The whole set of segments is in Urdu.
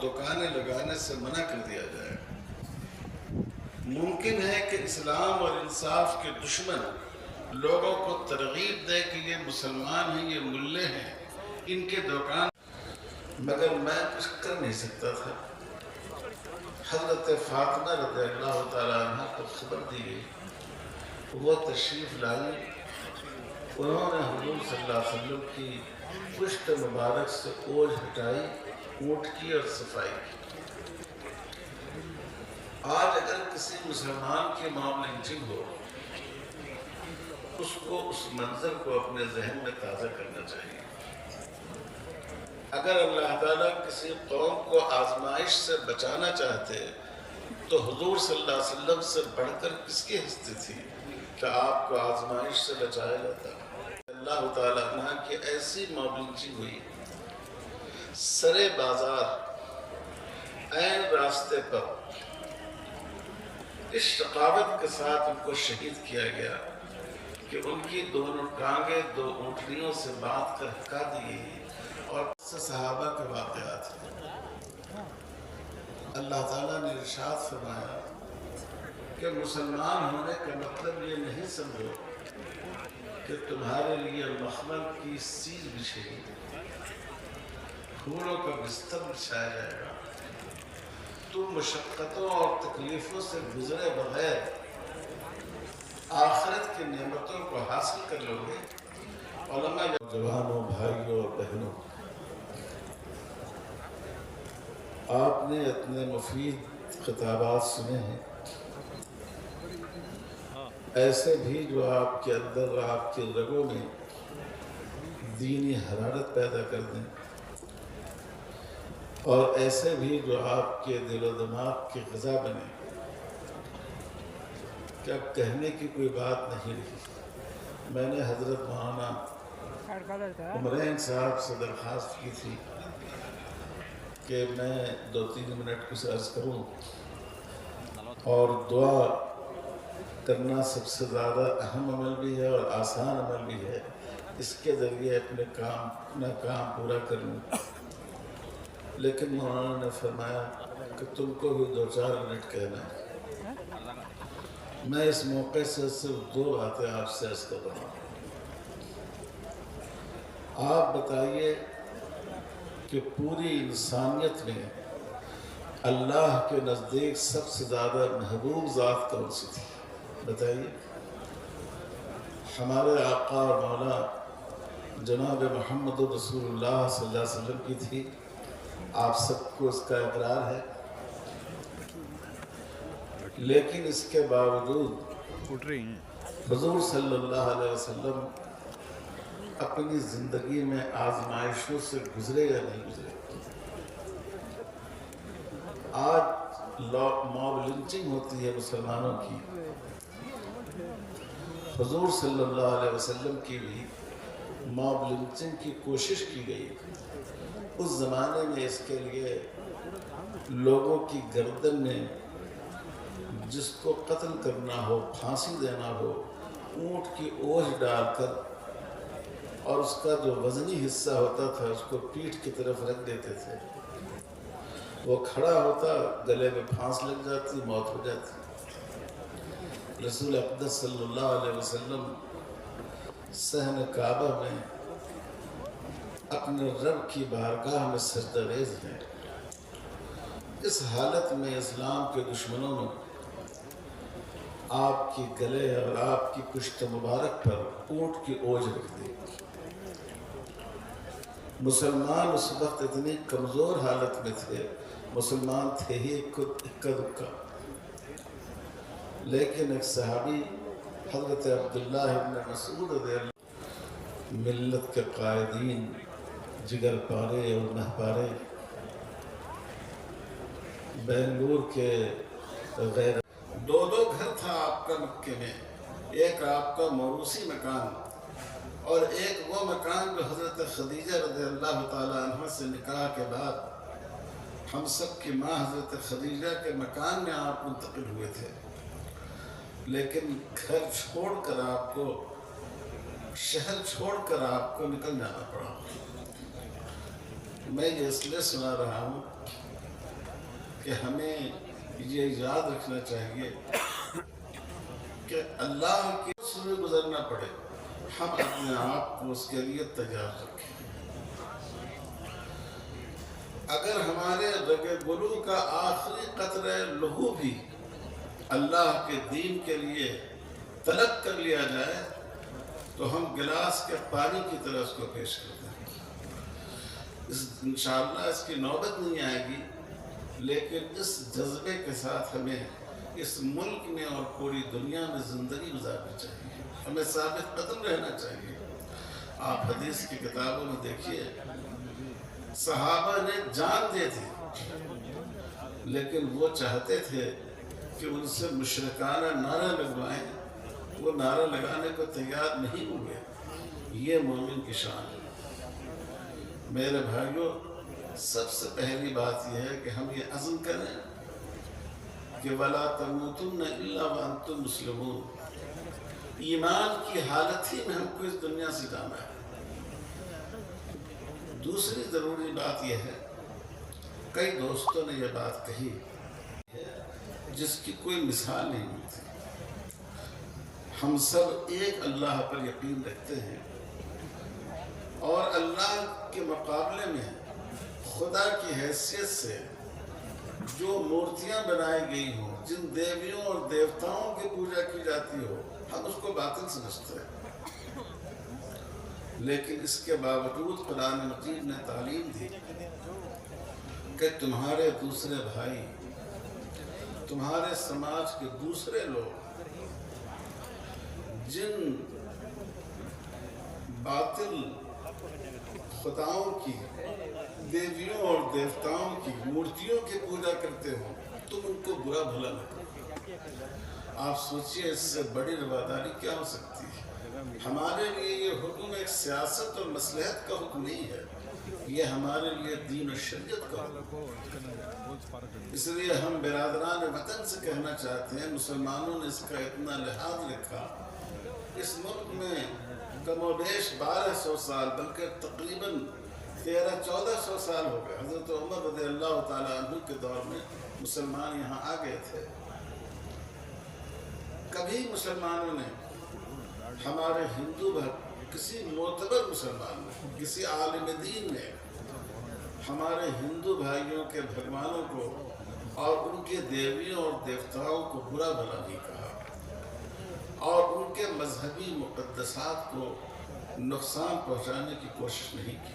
دکانیں لگانے سے منع کر دیا جائے۔ ممکن ہے کہ اسلام اور انصاف کے دشمن لوگوں کو ترغیب دے کہ یہ مسلمان ہیں، یہ ملے ہیں، ان کے دکان، مگر میں کچھ کر نہیں سکتا تھا۔ حضرت فاطمہ رضی اللہ تعالیٰ عنہ کو خبر دی گئی، وہ تشریف لائی، انہوں نے حضور صلی اللہ علیہ وسلم کی پشت مبارک سے اوجھ ہٹائی، اونٹ کی اور صفائی کی۔ آج اگر کسی مسلمان کی موب لنچنگ ہو، اس کو اس منظر کو اپنے ذہن میں تازہ کرنا چاہیے۔ اگر اللہ تعالیٰ کسی قوم کو آزمائش سے بچانا چاہتے تو حضور صلی اللہ علیہ وسلم سے بڑھ کر کس کی ہستی تھی کہ آپ کو آزمائش سے بچایا جاتا۔ اللہ تعالیٰ عنہ کی ایسی موب لنچنگ ہوئی، سرے بازار، عین راستے پر، اس شقاوت کے ساتھ ان کو شہید کیا گیا کہ ان کی دونوں ٹانگیں دو اونٹنیوں سے باندھ کر ہٹا دی گئی۔ اور صحابہ کے واقعات ہیں۔ اللہ تعالیٰ نے ارشاد فرمایا کہ مسلمان ہونے کا مطلب یہ نہیں سمجھو کہ تمہارے لیے مخمل کی سیج بچھے گی، پھولوں کا بستر بچھایا جائے گا، تم مشقتوں اور تکلیفوں سے گزرے بغیر آخرت کی نعمتوں کو حاصل کر لو گے۔ علماء، جوانوں، بھائیوں اور بہنوں، آپ نے اتنے مفید خطابات سنے ہیں، ایسے بھی جو آپ کے اندر اور آپ کے رگوں میں دینی حرارت پیدا کر دیں، اور ایسے بھی جو آپ کے دل و دماغ کی غذا بنے کہ اب کہنے کی کوئی بات نہیں رہی۔ میں نے حضرت مولانا عمرین صاحب سے درخواست کی تھی کہ میں 2-3 منٹ کچھ عرض کروں، اور دعا کرنا سب سے زیادہ اہم عمل بھی ہے اور آسان عمل بھی ہے، اس کے ذریعے اپنا کام پورا کر لوں۔ لیکن مولانا نے فرمایا کہ تم کو بھی 2-4 منٹ کہنا ہے۔ میں اس موقع سے صرف 2 باتیں آپ سے عرض کر رہا ہوں۔ آپ بتائیے کہ پوری انسانیت میں اللہ کے نزدیک سب سے زیادہ محبوب ذات کون سی تھی؟ بتائیے۔ ہمارے آقا اور مولا جناب محمد رسول اللہ صلی اللہ علیہ وسلم کی تھی، آپ سب کو اس کا اقرار ہے۔ لیکن اس کے باوجود حضور صلی اللہ علیہ وسلم اپنی زندگی میں آزمائشوں سے گزرے یا نہیں گزرے؟ آج موب لنچنگ ہوتی ہے مسلمانوں کی، حضور صلی اللہ علیہ وسلم کی بھی موب لنچنگ کی کوشش کی گئی۔ اس زمانے میں اس کے لیے لوگوں کی گردن میں جس کو قتل کرنا ہو، پھانسی دینا ہو، اونٹ کی اوجھ ڈال کر، اور اس کا جو وزنی حصہ ہوتا تھا اس کو پیٹھ کی طرف رکھ دیتے تھے، وہ کھڑا ہوتا، گلے میں پھانس لگ جاتی، موت ہو جاتی۔ رسول اقدس صلی اللہ علیہ وسلم صحن کعبہ میں اپنے رب کی بارگاہ میں سجدہ ریز ہیں۔ اس حالت میں اسلام کے دشمنوں نے آپ کی گلے اور آپ کی پشت مبارک پر اونٹ کی اوجھ رکھ دی۔ مسلمان اس وقت اتنی کمزور حالت میں تھے، مسلمان تھے ہی اکا دکا، لیکن ایک صحابی حضرت عبداللہ ابن مسعود رضی اللہ، ملت کے قائدین، جگر پارے اور نہ پارے، بنگلور کے غیر 2 گھر تھا آپ کا مکے میں، ایک آپ کا موروثی مکان اور ایک وہ مکان جو حضرت خدیجہ رضی اللہ تعالیٰ عنہ سے نکاح کے بعد ہم سب کی ماں حضرت خدیجہ کے مکان میں آپ منتقل ہوئے تھے۔ لیکن گھر چھوڑ کر آپ کو، شہر چھوڑ کر آپ کو نکل جانا پڑا۔ میں یہ اس لیے سنا رہا ہوں کہ ہمیں یہ یاد رکھنا چاہیے کہ اللہ کے سے گزرنا پڑے، ہم اپنے آپ کو اس کے لیے تیار رکھیں۔ اگر ہمارے رگ گلو کا آخری قطرہ لہو بھی اللہ کے دین کے لیے طلب کر لیا جائے تو ہم گلاس کے پانی کی طرح اس کو پیش کر دیں۔ انشاءاللہ اس کی نوبت نہیں آئے گی، لیکن اس جذبے کے ساتھ ہمیں اس ملک میں اور پوری دنیا میں زندگی گزارنی چاہیے، ہمیں ثابت قدم رہنا چاہیے۔ آپ حدیث کی کتابوں میں دیکھیے، صحابہ نے جان دے دی، لیکن وہ چاہتے تھے کہ ان سے مشرکانہ نعرہ لگوائیں، وہ نعرہ لگانے کو تیار نہیں ہوئے۔ یہ مومن کی شان ہے۔ میرے بھائیوں، سب سے پہلی بات یہ ہے کہ ہم یہ عزم کریں کہ وَلَا تَمُوتُنَّ إِلَّا وَأَنْتُمْ مُسْلِمُونَ، ایمان کی حالت ہی میں ہم کو اس دنیا سے جانا ہے۔ دوسری ضروری بات یہ ہے، کئی دوستوں نے یہ بات کہی جس کی کوئی مثال نہیں ملتی۔ ہم سب ایک اللہ پر یقین رکھتے ہیں، اور اللہ کے مقابلے میں خدا کی حیثیت سے جو مورتیاں بنائی گئی ہوں، جن دیویوں اور دیوتاؤں کی پوجا کی جاتی ہو، ہم اس کو باطل سمجھتے ہیں۔ لیکن اس کے باوجود قرآن مجید نے تعلیم دی کہ تمہارے دوسرے بھائی، تمہارے سماج کے دوسرے لوگ جن باطل خداؤں کی، دیویوں اور دیوتاؤں کی مورتیوں کی پوجا کرتے ہو، تم ان کو برا بھلا نہ کرو۔ آپ سوچئے اس سے بڑی رواداری کیا ہو سکتی ہے؟ ہمارے لیے یہ حکم ایک سیاست اور مصلحت کا حکم نہیں ہے، یہ ہمارے لیے دین و شریعت کا حکم ہے۔ اس لیے ہم برادران وطن سے کہنا چاہتے ہیں، مسلمانوں نے اس کا اتنا لحاظ رکھا، اس ملک میں کم و بیش 1200 سال بلکہ تقریباً 1300-1400 سال ہو گئے، حضرت عمر رضی اللہ تعالیٰ عنہ کے دور میں مسلمان یہاں آ گئے تھے۔ کبھی مسلمانوں نے، ہمارے ہندو کسی معتبر مسلمان نے، کسی عالم دین نے ہمارے ہندو بھائیوں کے بھگوانوں کو اور ان کے دیویوں اور دیوتاؤں کو برا بھلا نہیں کہا، اور ان کے مذہبی مقدسات کو نقصان پہنچانے کی کوشش نہیں کی،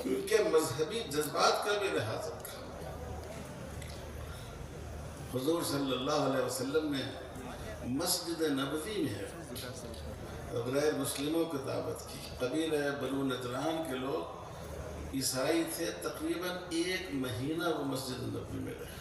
ان کے مذہبی جذبات کا بھی لحاظ رکھا۔ حضور صلی اللہ علیہ وسلم نے مسجد نبوی میں غیر مسلموں کو دعوت کی۔ قبیلہ بنو نجران کے لوگ عیسائی تھے، تقریباً 1 مہینہ وہ مسجد نبوی میں رہے۔